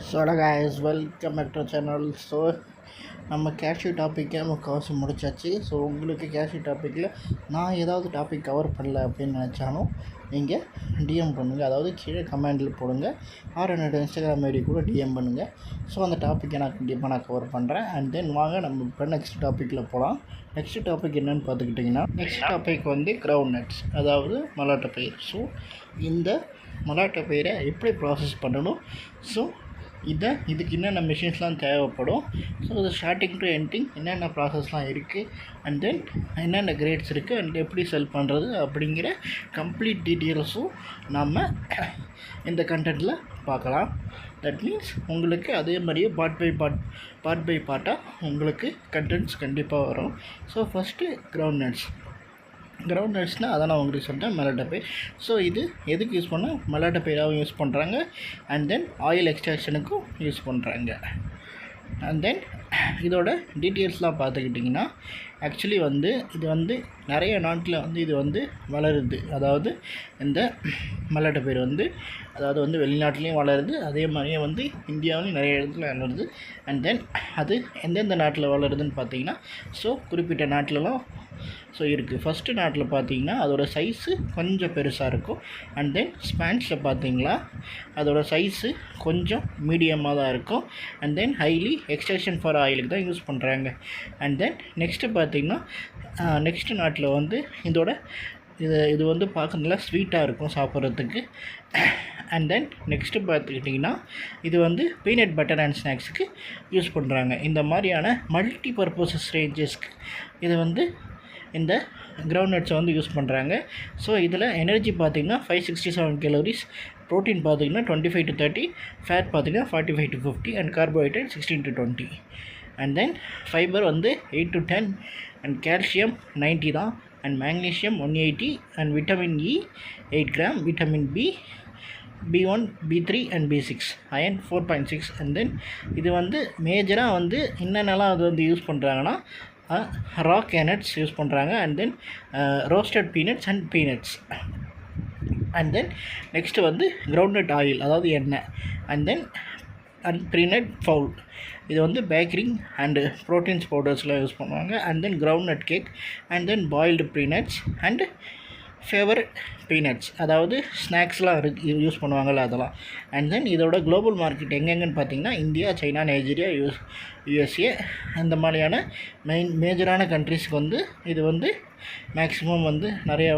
So guys, welcome back to channel. So நம்ம cashew டாப்பிக்கை முக்கால்வாசி முடிச்சாச்சு. ஸோ உங்களுக்கு கேஷ்யூ டாப்பிக்கில் நான் ஏதாவது டாபிக் கவர் பண்ணல அப்படின்னு நினச்சாலும் நீங்கள் டிஎம் பண்ணுங்கள், அதாவது கீழே கமெண்டில் போடுங்க, ஆர் என்னோடய இன்ஸ்டாகிராம் ஐடி கூட டிஎம் பண்ணுங்கள். ஸோ அந்த டாப்பிக்கை நான் கண்டிப்பாக கவர் பண்ணுறேன். அண்ட் தென் வாங்க நம்ம இப்போ நெக்ஸ்ட் டாப்பிக்கில் போகலாம். நெக்ஸ்ட் டாபிக் என்னென்னு பார்த்துக்கிட்டிங்கன்னா, நெக்ஸ்ட் டாபிக் வந்து கிரவுண்ட் நட்ஸ், அதாவது மலாட்டை பயிர். ஸோ இந்த மலாட்டை பயிரை எப்படி ப்ராசஸ் பண்ணணும், ஸோ இதுக்கு என்னென்ன மிஷின்ஸ்லாம் தேவைப்படும், ஸோ இது ஸ்டார்டிங் டு எண்டிங் என்னென்ன ப்ராசஸ்லாம் இருக்குது, அண்ட் தென் என்னென்ன கிரேட்ஸ் இருக்குது, அண்ட் எப்படி செல் பண்ணுறது அப்படிங்கிற கம்ப்ளீட் டீட்டெயில்ஸும் நம்ம இந்த கண்டென்ட்டில் பார்க்கலாம். தட் மீன்ஸ் உங்களுக்கு அதே மாதிரியே பார்ட் பை பார்ட்டாக உங்களுக்கு கண்டென்ட்ஸ் கண்டிப்பாக வரும். ஸோ ஃபஸ்ட்டு கிரவுண்ட் நட்ஸ்னால் அதான் நான் உங்களுக்கு சொல்லிட்டேன், மலாட்டை பயிர். ஸோ இது எதுக்கு யூஸ் பண்ணால் மலாட்டை பயிராகவும் யூஸ் பண்ணுறாங்க, அண்ட் தென் ஆயில் எக்ஸ்ட்ராக்ஷனுக்கும் யூஸ் பண்ணுறாங்க. அண்ட் தென் இதோட டீட்டெயில்ஸ்லாம் பார்த்துக்கிட்டிங்கன்னா, ஆக்சுவலி இது நிறைய நாட்டில் இது வளருது. அதாவது இந்த மலாட்டை பயிர் அதாவது வெளிநாட்டிலையும் வளருது, அதே மாதிரியே இந்தியாவிலையும் நிறைய இடத்துல வளருது. அண்ட் தென் அது எந்தெந்த நாட்டில் வளருதுன்னு பார்த்தீங்கன்னா, ஸோ குறிப்பிட்ட நாட்டிலலாம் ஸோ இருக்குது. ஃபஸ்ட்டு நாட்டில் பார்த்தீங்கன்னா அதோட சைஸு கொஞ்சம் பெருசாக இருக்கும். அண்ட் தென் ஸ்பான்ஸில் பார்த்தீங்களா அதோட சைஸு கொஞ்சம் மீடியமாக தான் இருக்கும். And then highly extraction for ஆயிலுக்கு தான் யூஸ் பண்ணுறாங்க. அண்ட் தென் நெக்ஸ்ட்டு பார்த்தீங்கன்னா நெக்ஸ்ட்டு நாட்டில் இதோட இது பார்க்க நல்லா ஸ்வீட்டாக இருக்கும் சாப்பிட்றதுக்கு. அண்ட் தென் நெக்ஸ்ட்டு பார்த்துக்கிட்டிங்கன்னா இது பீனட் பட்டர் அண்ட் ஸ்நாக்ஸுக்கு யூஸ் பண்ணுறாங்க. இந்த மாதிரியான மல்டி பர்பஸஸ் ரேஞ்சஸ்க்கு இது இந்த கிரவுண்ட் நட்ஸை யூஸ் பண்ணுறாங்க. ஸோ இதில் எனர்ஜி பார்த்திங்கன்னா 567 கலோரிஸ், ப்ரோட்டீன் பார்த்திங்கன்னா 25 to 30, ஃபேட் பார்த்திங்கன்னா 45 to 50, and carbohydrate 16 to 20. And then fibre 8 to 10, and calcium 90 தான், and magnesium 180, and vitamin E 8 gram, vitamin B1, B3 and B6, iron 4.6. And then இது மேஜராக என்னென்னலாம் அது யூஸ் பண்ணுறாங்கன்னா, ரா கேனட்ஸ் யூஸ் பண்ணுறாங்க, and then roasted peanuts and peanuts. And then next groundnut oil, அதாவது எண்ணெய், அண்ட் தென் பீனட் ஃபவுல், இது பேக்கரிங் அண்டு ப்ரோட்டீன்ஸ் பவுடர்ஸ்லாம் யூஸ் பண்ணுவாங்க. And then groundnut cake, and then boiled peanuts and favour peanuts, அதாவது ஸ்நாக்ஸ்லாம் use பண்ணுவாங்கள்ல அதெல்லாம். And then இதோட global market எங்கெங்கன்னு பார்த்தீங்கன்னா, இந்தியா, சைனா, நைஜீரியா, யூஎஸ்ஏ அந்த மாதிரியான மேஜரான கண்ட்ரிஸ்க்கு இது மேக்ஸிமம் நிறையா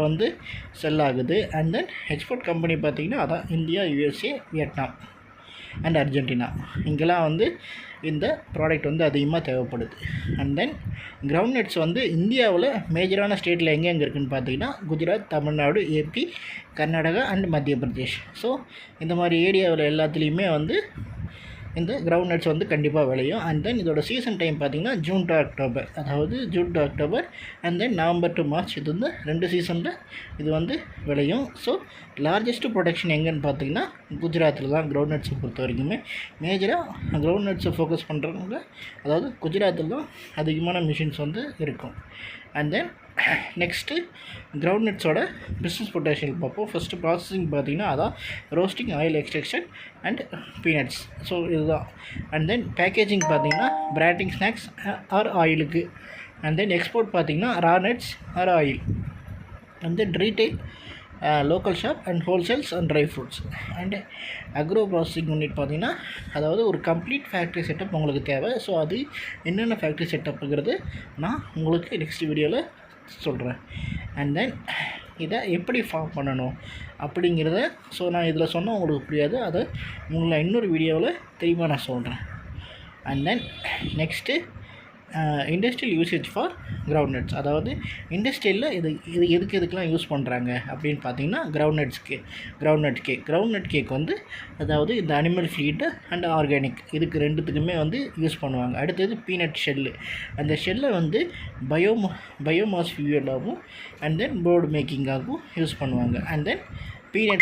செல் ஆகுது. அண்ட் தென் எக்ஸ்போர்ட் கம்பெனி பார்த்திங்கன்னா அதான் India, USA, Vietnam and Argentina, இங்கெல்லாம் இந்த ப்ராடக்ட் அதிகமாக தேவைப்படுது. அண்ட் தென் கிரவுண்ட் நட்ஸ் இந்தியாவில் மேஜரான ஸ்டேட்டில் எங்கெங்கே இருக்குதுன்னு பார்த்தீங்கன்னா, குஜராத், தமிழ்நாடு, ஏபி, கர்நாடகா அண்ட் மத்திய பிரதேஷ். ஸோ இந்த மாதிரி ஏரியாவில் எல்லாத்துலேயுமே இந்த கிரவுண்ட் நட்ஸ் கண்டிப்பாக விளையும். அண்ட் தென் இதோட சீசன் டைம் பார்த்திங்கன்னா ஜூன் டு அக்டோபர், அதாவது June to October, and then November to March. இது 2 சீசனில் இது விளையும். ஸோ லார்ஜஸ்ட்டு ப்ரொடக்ஷன் எங்கேன்னு பார்த்தீங்கன்னா குஜராத்தில் தான். கிரவுண்ட் நட்ஸை பொறுத்த வரைக்குமே மேஜராக கிரவுண்ட் நட்ஸை ஃபோக்கஸ் பண்ணுறவங்க, அதாவது குஜராத்தில் தான் அதிகமான மிஷின்ஸ் இருக்கும். அண்ட் தென் நெக்ஸ்ட்டு கிரவுண்ட் நட்ஸோட பிஸ்னஸ் பொட்டன்ஷியல் பார்ப்போம். ஃபஸ்ட்டு ப்ராசஸிங் பார்த்திங்கன்னா அதான் roasting, oil extraction and peanuts. So இதுதான். அண்ட் தென் பேக்கேஜிங் பார்த்திங்கன்னா பிராண்டிங் ஸ்நாக்ஸ் ஆர் ஆயிலுக்கு. அண்ட் தென் எக்ஸ்போர்ட் பார்த்திங்கன்னா raw nuts or oil. And then retail, local shop and wholesales and dry fruits. And agro processing unit பார்த்திங்கன்னா அதாவது ஒரு complete factory setup உங்களுக்கு தேவை. So அது என்னென்ன ஃபேக்ட்ரி செட்டப்புங்கிறது நான் உங்களுக்கு நெக்ஸ்ட் வீடியோவில் சொல்கிறேன். அண்ட் தென் இதை எப்படி ஃபார்ம் பண்ணணும் அப்படிங்கிறத நான் இதில் சொன்னால் உங்களுக்கு புரியாது, அதை உங்களை இன்னொரு வீடியோவில் தெளிவாக நான் சொல்கிறேன். And then next industrial usage for ground nuts, அதாவது இண்டஸ்ட்ரியலில் எதுக்கெல்லாம் யூஸ் பண்ணுறாங்க அப்படின்னு பார்த்தீங்கன்னா, கிரவுண்ட் நட் கேக் அதாவது இந்த அனிமல் ஃபீடு அண்ட் ஆர்கானிக் இதுக்கு ரெண்டுத்துக்குமே யூஸ் பண்ணுவாங்க. அடுத்தது பீனட் ஷெல்லு, அந்த ஷெல்லை பயோமாஸ் ஃபியூயலாகவும் அண்ட் தென் போர்டு மேக்கிங்காகவும் யூஸ் பண்ணுவாங்க. And then peanut